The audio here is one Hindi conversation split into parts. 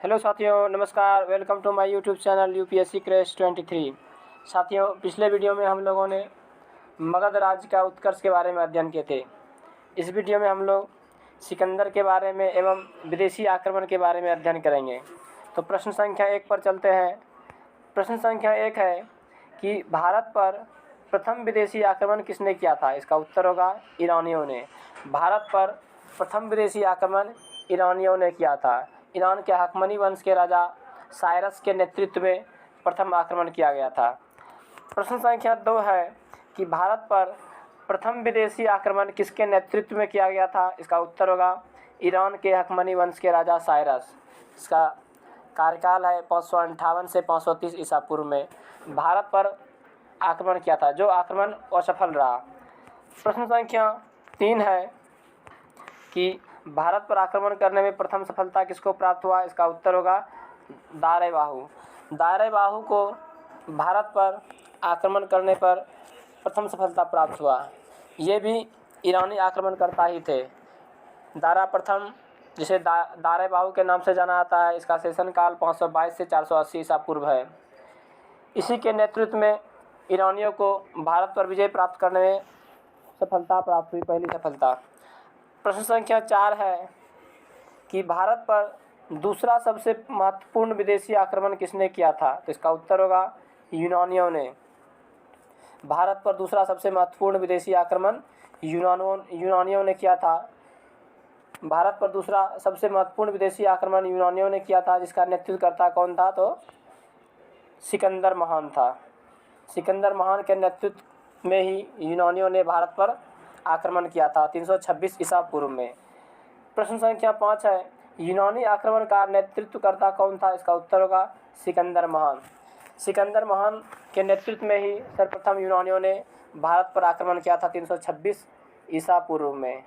हेलो साथियों, नमस्कार। Welcome to my YouTube channel UPSC crash 23। साथियों, पिछले वीडियो में हम लोगों ने मगध राज्य का उत्कर्ष के बारे में अध्ययन किए थे। इस वीडियो में हम लोग सिकंदर के बारे में एवं विदेशी आक्रमण के बारे में अध्ययन करेंगे। तो प्रश्न संख्या 1 पर चलते हैं। प्रश्न संख्या 1 है कि भारत पर प्रथम विदेशी आक्रमण किसने किया था? इसका उत्तर होगा ईरानियों ने। भारत पर प्रथम विदेशी आक्रमण ईरानियों ने किया था। ईरान के हकमनी वंश के राजा साइरस के नेतृत्व में प्रथम आक्रमण किया गया था। प्रश्न संख्या 2 है कि भारत पर प्रथम विदेशी आक्रमण किसके नेतृत्व में किया गया था? इसका उत्तर होगा ईरान के हकमनी वंश के राजा साइरस। इसका कार्यकाल है 558 से 530 ईसा पूर्व में भारत पर आक्रमण किया था, जो आक्रमण असफल रहा। प्रश्न संख्या 3 है कि भारत पर आक्रमण करने में प्रथम सफलता किसको प्राप्त हुआ? इसका उत्तर होगा दारे-बाहु। दारे-बाहु को भारत पर आक्रमण करने पर प्रथम सफलता प्राप्त हुआ। ये भी ईरानी आक्रमणकर्ता ही थे। दारा प्रथम, जिसे दारे-बाहु के नाम से जाना जाता है, इसका शासनकाल 522 से 480 ईसा पूर्व है। इसी के नेतृत्व में ईरानियों को भारत पर विजय प्राप्त करने में सफलता प्राप्त हुई, पहली सफलता। प्रश्न संख्या 4 है कि भारत पर दूसरा सबसे महत्वपूर्ण विदेशी आक्रमण किसने किया था? तो इसका उत्तर होगा यूनानियों ने। भारत पर दूसरा सबसे महत्वपूर्ण विदेशी आक्रमण यूनानियों ने किया था। भारत पर दूसरा सबसे महत्वपूर्ण विदेशी आक्रमण यूनानियों ने किया था, जिसका नेतृत्वकर्ता कौन था? तो सिकंदर महान था। सिकंदर महान के नेतृत्व में ही यूनानियों ने भारत पर आक्रमण किया था 326 ईसा पूर्व में। प्रश्न संख्या 5 है, यूनानी आक्रमण का नेतृत्वकर्ता कौन था? इसका उत्तर होगा सिकंदर महान। सिकंदर महान के नेतृत्व में ही सर्वप्रथम यूनानियों ने भारत पर आक्रमण किया था 326 ईसा पूर्व में।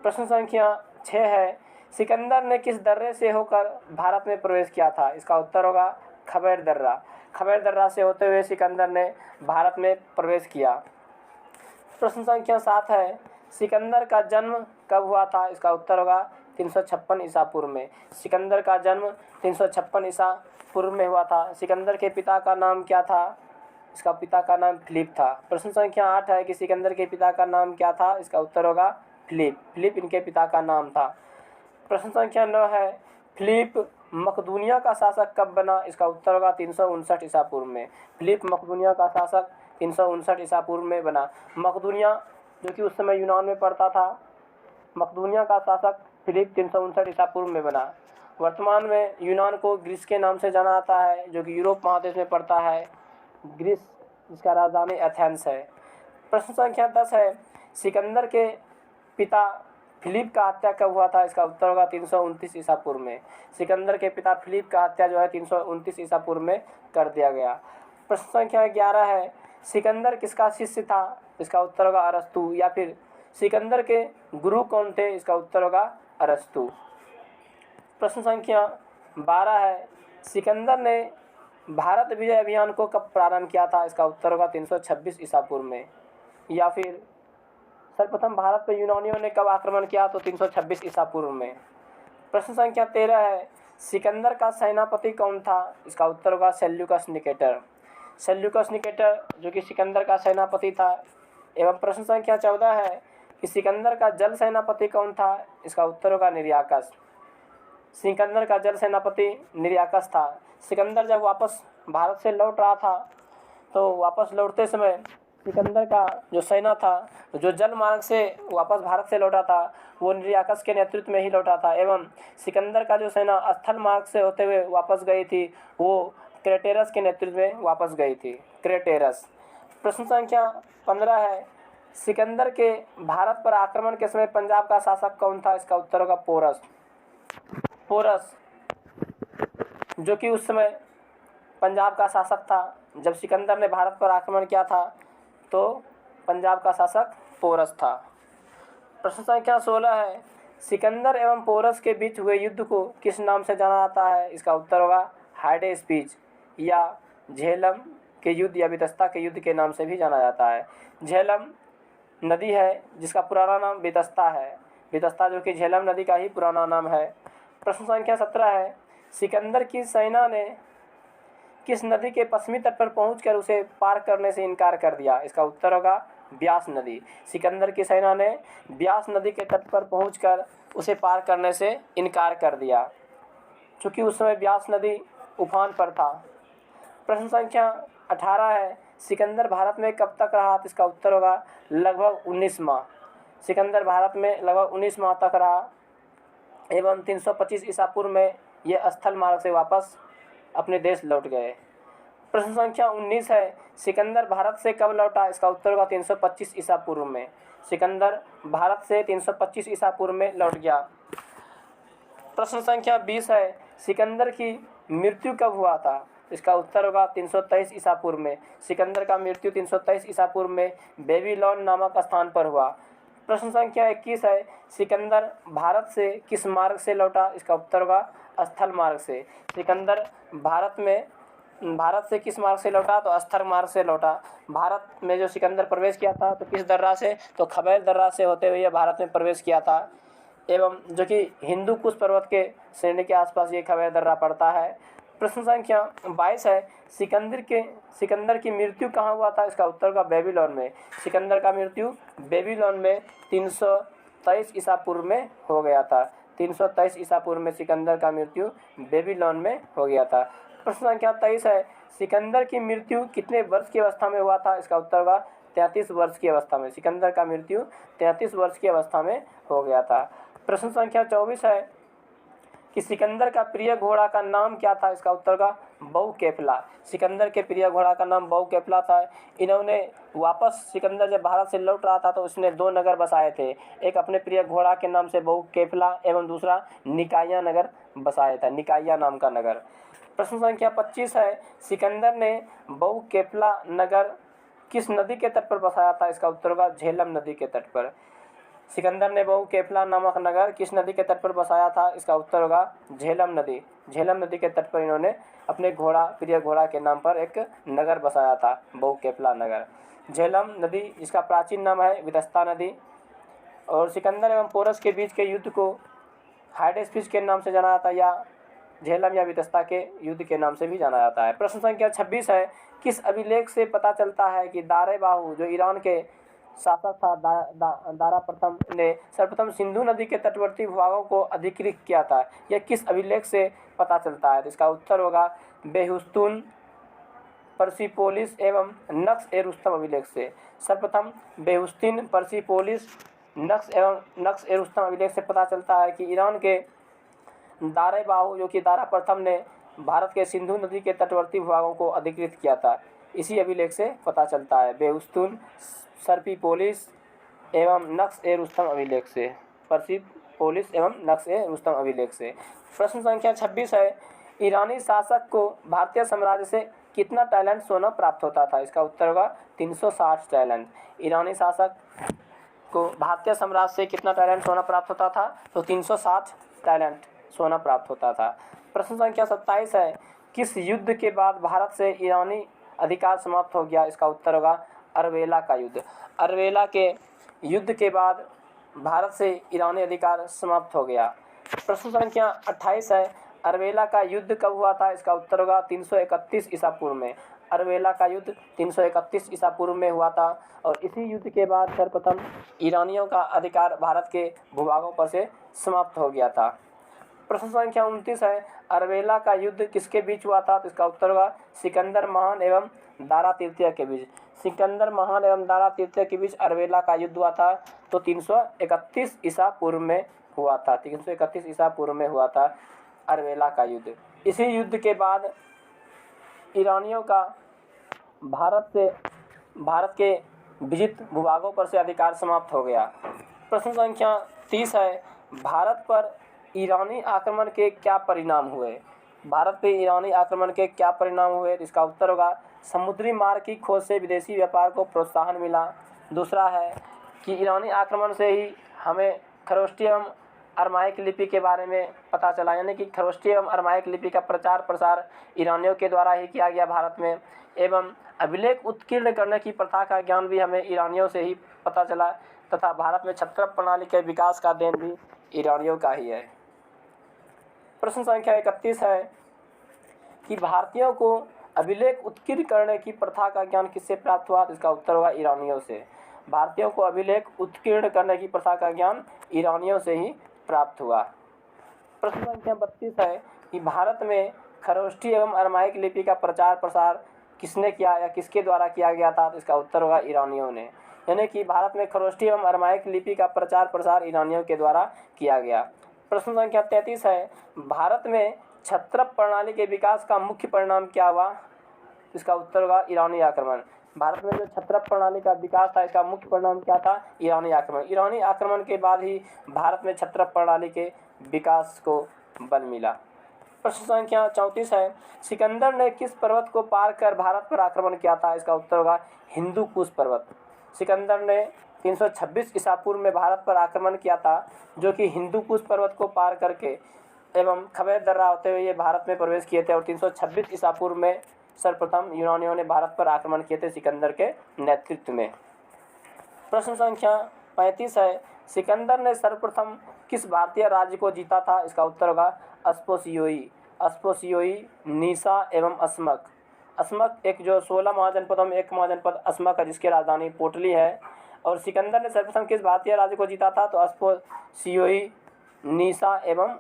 प्रश्न संख्या 6 है, सिकंदर ने किस दर्रे से होकर भारत में प्रवेश किया था? इसका उत्तर होगा खबैर दर्रा। खबैर दर्रा से होते हुए सिकंदर ने भारत में प्रवेश किया। प्रश्न संख्या 7 है, सिकंदर का जन्म कब हुआ था? इसका उत्तर होगा 356 ईसा पूर्व में। सिकंदर का जन्म 356 ईसा पूर्व में हुआ था। सिकंदर के पिता का नाम क्या था? इसका पिता का नाम फिलिप था। प्रश्न संख्या 8 है कि सिकंदर के पिता का नाम क्या था? इसका उत्तर होगा फिलिप। फिलिप इनके पिता का नाम था। प्रश्न संख्या 9 है, फिलिप मकदूनिया का शासक कब बना? इसका उत्तर होगा 359 ईसा पूर्व में। फिलिप मकदूनिया का शासक 359 ईसा पूर्व में बना। मकदूनिया, जो कि उस समय यूनान में पड़ता था, मकदूनिया का शासक फिलिप 359 ईसा पूर्व में बना। वर्तमान में यूनान को ग्रीस के नाम से जाना जाता है, जो कि यूरोप महादेश में पड़ता है। ग्रीस, जिसका राजधानी एथेंस है। प्रश्न संख्या 10 है, सिकंदर के पिता फिलिप का हत्या कब हुआ था? इसका उत्तर होगा 329 ईसा पूर्व में। सिकंदर के पिता फिलिप का हत्या जो है 329 ईसा पूर्व में कर दिया गया। प्रश्न संख्या 11 है, सिकंदर किसका शिष्य था? इसका उत्तर होगा अरस्तु। या फिर सिकंदर के गुरु कौन थे? इसका उत्तर होगा अरस्तु। प्रश्न संख्या 12 है, सिकंदर ने भारत विजय अभियान को कब प्रारंभ किया था? इसका उत्तर होगा 326 ईसा पूर्व में। या फिर सर्वप्रथम भारत पर यूनानियों ने कब आक्रमण किया? तो 326 ईसा पूर्व में। प्रश्न संख्या 13 है, सिकंदर का सेनापति कौन था? इसका उत्तर होगा सेल्यूकस निकेटर। सेल्यूकस निकेटर, जो कि सिकंदर का सेनापति था। एवं प्रश्न संख्या 14 है कि सिकंदर का जल सेनापति कौन था? इसका उत्तर होगा निर्याकस। सिकंदर का जल सेनापति निर्याकस था। सिकंदर जब वापस भारत से लौट रहा था, तो वापस लौटते समय सिकंदर का जो सेना था, जो जल मार्ग से वापस भारत से लौटा था, वो निर्याकस के नेतृत्व में ही लौटा था। एवं सिकंदर का जो सेना स्थल मार्ग से होते हुए वापस गई थी, वो क्रेटेरस के नेतृत्व में वापस गई थी। क्रेटेरस। प्रश्न संख्या 15 है, सिकंदर के भारत पर आक्रमण के समय पंजाब का शासक कौन था? इसका उत्तर होगा पोरस। पोरस, जो कि उस समय पंजाब का शासक था। जब सिकंदर ने भारत पर आक्रमण किया था, तो पंजाब का शासक पोरस था। प्रश्न संख्या 16 है, सिकंदर एवं पोरस के बीच हुए युद्ध को किस नाम से जाना जाता है? इसका उत्तर होगा हाइडे स्पीच या झेलम के युद्ध या वितस्ता के युद्ध के नाम से भी जाना जाता है। झेलम नदी है, जिसका पुराना नाम वितस्ता है। वितस्ता, जो कि झेलम नदी का ही पुराना नाम है। प्रश्न संख्या 17 है, सिकंदर की सेना ने किस नदी के पश्चिमी तट पर पहुंचकर उसे पार करने से इनकार कर दिया? इसका उत्तर होगा ब्यास नदी। सिकंदर की सेना ने ब्यास नदी के तट पर पहुंचकर उसे पार करने से इनकार कर दिया, चूँकि उस समय ब्यास नदी उफान पर था। प्रश्न संख्या 18 है, सिकंदर भारत में कब तक रहा? तो इसका उत्तर होगा लगभग 19 माह। सिकंदर भारत में लगभग 19 माह तक रहा एवं 325 ईसा पूर्व में ये स्थल मार्ग से वापस अपने देश लौट गए। प्रश्न संख्या 19 है, सिकंदर भारत से कब लौटा? इसका उत्तर होगा 325 ईसा पूर्व में। सिकंदर भारत से 325 ईसा पूर्व में लौट गया। प्रश्न संख्या 20 है, सिकंदर की मृत्यु कब हुआ था? इसका उत्तर होगा 323 ईसा पूर्व में। सिकंदर का मृत्यु 323 ईसा पूर्व में बेबीलोन नामक स्थान पर हुआ। प्रश्न संख्या 21 है, सिकंदर भारत से किस मार्ग से लौटा? इसका उत्तर होगा स्थल मार्ग से। सिकंदर भारत से किस मार्ग से लौटा? तो स्थल मार्ग से लौटा। भारत में जो सिकंदर प्रवेश किया था तो किस दर्रा से? तो खबैर दर्रा से होते हुए भारत में प्रवेश किया था, एवं जो कि हिंदू कुश पर्वत के श्रेणी के आसपास ये खबैर दर्रा पड़ता है। प्रश्न संख्या 22 है, सिकंदर की मृत्यु कहाँ हुआ था? इसका उत्तर होगा बेबीलोन में। सिकंदर का मृत्यु बेबीलोन में 323 ईसा पूर्व में हो गया था। 323 ईसा पूर्व में सिकंदर का मृत्यु बेबीलोन में हो गया था। प्रश्न संख्या 23 है, सिकंदर की मृत्यु कितने वर्ष की अवस्था में हुआ था? इसका उत्तर होगा 33 वर्ष की अवस्था में। सिकंदर का मृत्यु 33 वर्ष की अवस्था में हो गया था। प्रश्न संख्या 24 है कि सिकंदर का प्रिय घोड़ा का नाम क्या था? इसका उत्तर होगा बहुकेफला। सिकंदर के प्रिय घोड़ा का नाम बहुकेफला था। इन्होंने वापस सिकंदर जब भारत से लौट रहा था तो उसने 2 नगर बसाए थे, एक अपने प्रिय घोड़ा के नाम से बहुकेफला एवं दूसरा निकाया नगर बसाया था, निकाया नाम का नगर। प्रश्न संख्या 25 है, सिकंदर ने बहुकेफला नगर किस नदी के तट पर बसाया था? इसका उत्तर होगा झेलम नदी के तट पर। सिकंदर ने बहुकेफला नामक नगर किस नदी के तट पर बसाया था? इसका उत्तर होगा झेलम नदी। झेलम नदी के तट पर इन्होंने अपने प्रिय घोड़ा के नाम पर एक नगर बसाया था, बहुकेफला नगर। झेलम नदी जिसका प्राचीन नाम है वितस्ता नदी। और सिकंदर एवं पोरस के बीच के युद्ध को हाइडेस्पिस के नाम से जाना जाता है, या झेलम या वितस्ता के युद्ध के नाम से भी जाना जाता है। प्रश्न संख्या 26 है, किस अभिलेख से पता चलता है कि दारे-बाहु जो ईरान के शासक था दारा प्रथम ने सर्वप्रथम सिंधु नदी के तटवर्ती भूभागों को अधिकृत किया था? यह किस अभिलेख से पता चलता है? इसका उत्तर होगा बेहुस्तून, पर्सिपोलिस एवं नक्श ए रुस्तम अभिलेख से। सर्वप्रथम बेहुस्तीन, पर्सिपोलिस, नक्श ए रुस्तम अभिलेख से पता चलता है कि ईरान के दारे-बाहु जो कि दारा प्रथम ने भारत के सिंधु नदी के तटवर्ती भूभागों को अधिकृत किया था, इसी अभिलेख से पता चलता है। बेहुस्तून, सर्पिपोलिस एवं नक्श ए रुस्तम अभिलेख से, पर्सिपोलिस एवं नक्श ए रुस्तम अभिलेख से। प्रश्न संख्या 26 है, ईरानी शासक को भारतीय साम्राज्य से कितना टैलेंट सोना प्राप्त होता था? इसका उत्तर होगा 360 टैलेंट। ईरानी शासक को भारतीय साम्राज्य से कितना टैलेंट सोना प्राप्त होता था? तो 360 टैलेंट सोना प्राप्त होता था। प्रश्न संख्या 27 है, किस युद्ध के बाद भारत से ईरानी अधिकार समाप्त हो गया? इसका उत्तर होगा अरवेला का युद्ध। अरवेला के युद्ध के बाद भारत से ईरानी अधिकार समाप्त हो गया। प्रश्न संख्या 28 है, अरवेला का युद्ध कब हुआ था? इसका उत्तर होगा 331 ईसा पूर्व में। अरवेला का युद्ध 331 ईसा पूर्व में हुआ था और इसी युद्ध के बाद सर्वप्रथम ईरानियों का अधिकार भारत के भूभागों पर से समाप्त हो गया था। प्रश्न संख्या 29 है, अरवेला का युद्ध किसके बीच हुआ था? तो इसका उत्तर होगा सिकंदर महान एवं दारा तृतीय के बीच। सिकंदर महान एवं दारा तृतीय के बीच अरवेला का युद्ध हुआ था, तो 331 ईसा पूर्व में हुआ था। 331 ईसा पूर्व में हुआ था अरवेला का युद्ध। इसी युद्ध के बाद ईरानियों का भारत के विजित भूभागों पर से अधिकार समाप्त हो गया। प्रश्न संख्या 30 है, भारत पर ईरानी आक्रमण के क्या परिणाम हुए? भारत पे ईरानी आक्रमण के क्या परिणाम हुए? इसका उत्तर होगा समुद्री मार्ग की खोज से विदेशी व्यापार को प्रोत्साहन मिला। दूसरा है कि ईरानी आक्रमण से ही हमें खरोष्ठी एवं अरमाइक लिपि के बारे में पता चला, यानी कि खरोष्ठी एवं अरमाइक लिपि का प्रचार प्रसार ईरानियों के द्वारा ही किया गया भारत में, एवं अभिलेख उत्कीर्ण करने की प्रथा का ज्ञान भी हमें ईरानियों से ही पता चला, तथा भारत में छत्रप प्रणाली के विकास का देन भी ईरानियों का ही है। प्रश्न संख्या 31 है कि भारतीयों को अभिलेख उत्कीर्ण करने की प्रथा का ज्ञान किससे प्राप्त हुआ? तो इसका उत्तर होगा ईरानियों से। भारतीयों को अभिलेख उत्कीर्ण करने की प्रथा का ज्ञान ईरानियों से ही प्राप्त हुआ। प्रश्न संख्या 32 है कि भारत में खरोष्ठी एवं अरमाइक लिपि का प्रचार प्रसार किसने किया या किसके द्वारा किया गया था? तो इसका उत्तर होगा ईरानियों ने। यानी कि भारत में खरोष्ठी एवं अरमाइक लिपि का प्रचार प्रसार ईरानियों के द्वारा किया गया। प्रश्न संख्या 33 है भारत में क्षत्रप प्रणाली के विकास का मुख्य परिणाम क्या हुआ? इसका उत्तर होगा ईरानी आक्रमण। भारत में जो क्षत्रप प्रणाली का विकास था इसका मुख्य परिणाम क्या था? ईरानी आक्रमण। ईरानी आक्रमण के बाद ही भारत में क्षत्रप प्रणाली के विकास को बल मिला। प्रश्न संख्या 34 है सिकंदर ने किस पर्वत को पार कर भारत पर आक्रमण किया था? इसका उत्तर होगा हिंदू कुश पर्वत। सिकंदर ने 326 ईसा पूर्व में भारत पर आक्रमण किया था, जो कि हिंदू कुश पर्वत को पार करके एवं खबेर दर्रा होते हुए ये भारत में प्रवेश किए थे और 326 ईसा पूर्व में सर्वप्रथम यूनानियों ने भारत पर आक्रमण किए थे सिकंदर के नेतृत्व में। प्रश्न संख्या 35 है सिकंदर ने सर्वप्रथम किस भारतीय राज्य को जीता था? इसका उत्तर होगा अस्पोसियोई, नीसा एवं अस्मक। अस्मक एक जो 16 महाजनपदों में एक महाजनपद अस्मक है जिसकी राजधानी पोटली है। और सिकंदर ने सर्वप्रथम किस भारतीय राज्य को जीता था? तो अस्पोसियोई, नीसा एवं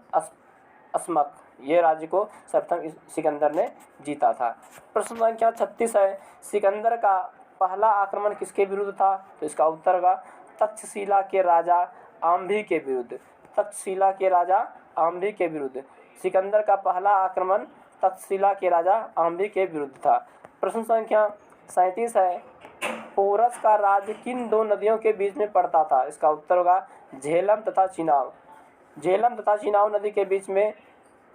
अस्मक ये राज्य को सर्वप्रथम सिकंदर ने जीता था। प्रश्न संख्या 36 है सिकंदर का पहला आक्रमण किसके विरुद्ध था? तो इसका उत्तर होगा तक्षशिला के राजा आम्भी के विरुद्ध। तक्षशिला के राजा आम्भी के विरुद्ध सिकंदर का पहला आक्रमण तक्षशिला के राजा आम्भी के विरुद्ध था। प्रश्न संख्या 37 है पोरस का राज्य किन दो नदियों के बीच में पड़ता था? इसका उत्तर होगा झेलम तथा चिनाब। झेलम तथा चिनाब नदी के बीच में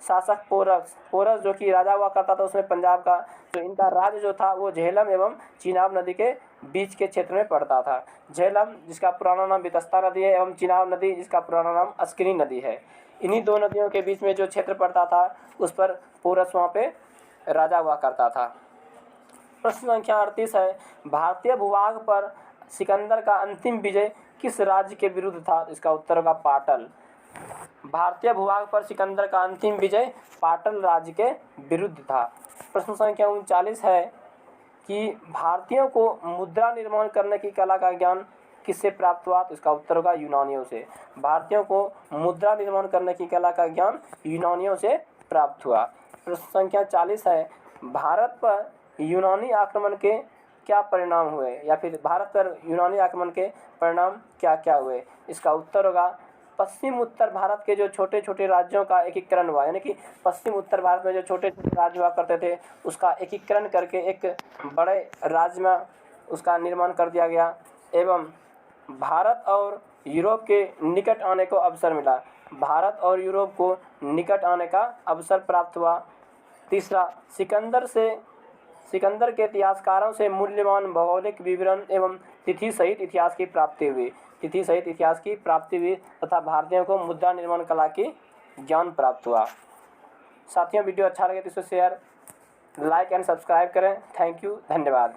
शासक पोरस जो कि राजा हुआ करता था उसमें पंजाब का, तो इनका राज्य जो था वो झेलम एवं चिनाब नदी के बीच के क्षेत्र में पड़ता था। झेलम जिसका पुराना नाम वितस्ता नदी है एवं चिनाब नदी जिसका पुराना नाम अस्किनी नदी है। इन्हीं दो नदियों के बीच में जो क्षेत्र पड़ता था उस पर पोरस वहाँ पे राजा हुआ करता था। प्रश्न संख्या 38 है भारतीय भूभाग पर सिकंदर का अंतिम विजय किस राज्य के विरुद्ध था? इसका उत्तर होगा पाटल। भारतीय भूभाग पर सिकंदर का अंतिम विजय पाटल राज्य के विरुद्ध था। प्रश्न संख्या 39 है कि भारतीयों को मुद्रा निर्माण करने की कला का ज्ञान किससे प्राप्त हुआ? तो इसका उत्तर होगा यूनानियों से। भारतीयों को मुद्रा निर्माण करने की कला का ज्ञान यूनानियों से प्राप्त हुआ। प्रश्न संख्या 40 है भारत पर यूनानी आक्रमण के क्या परिणाम हुए या फिर भारत पर यूनानी आक्रमण के परिणाम क्या क्या हुए? इसका उत्तर होगा पश्चिम उत्तर भारत के जो छोटे छोटे राज्यों का एकीकरण हुआ। यानी कि पश्चिम उत्तर भारत में जो छोटे छोटे राज्य हुआ करते थे उसका एकीकरण करके एक बड़े राज्य में उसका निर्माण कर दिया गया एवं भारत और यूरोप के निकट आने को अवसर मिला। भारत और यूरोप को निकट आने का अवसर प्राप्त हुआ। तीसरा सिकंदर के इतिहासकारों से मूल्यवान भौगोलिक विवरण एवं तिथि सहित इतिहास की प्राप्ति हुई तथा भारतीयों को मुद्रा निर्माण कला की ज्ञान प्राप्त हुआ। साथियों वीडियो अच्छा लगे तो इसे शेयर, लाइक एंड सब्सक्राइब करें। थैंक यू, धन्यवाद।